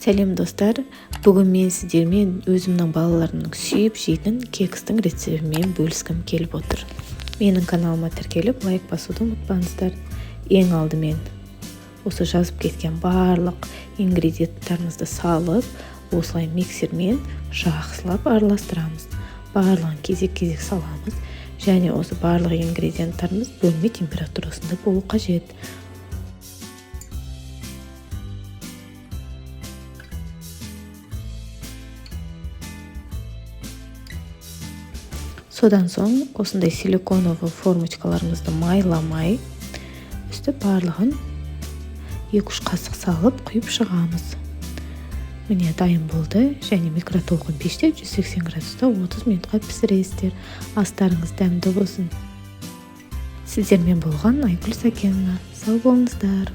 Сәлем достар, бүгін мен сіздермен өзімнің балаларымның сүйіп жейтін кекстің рецептімен бөліскім келіп отыр. Менің каналыма тіркеліп лайк басуды ұмытпаңыздар. Ең алдымен осы жазып кеткен барлық ингредиенттарымызды салып, осылай миксермен жақсылап араластырамыз. Барлығын кезек-кезек саламыз, және осы барлық ингредиенттарымыз бөлме температурасында болу қажет. Содан соң осындай силиконовый формочкаларымызды майламай, үсті барлығын 2-3 қасық салып құйып шығамыз. Міне дайын болды, және микротолқын пеште 180 градуста 30 минутқа пісіресіздер. Астарыңыз дәмді болсын. Сіздермен болған Айгүл Сәкенова. Сау болыңыздар.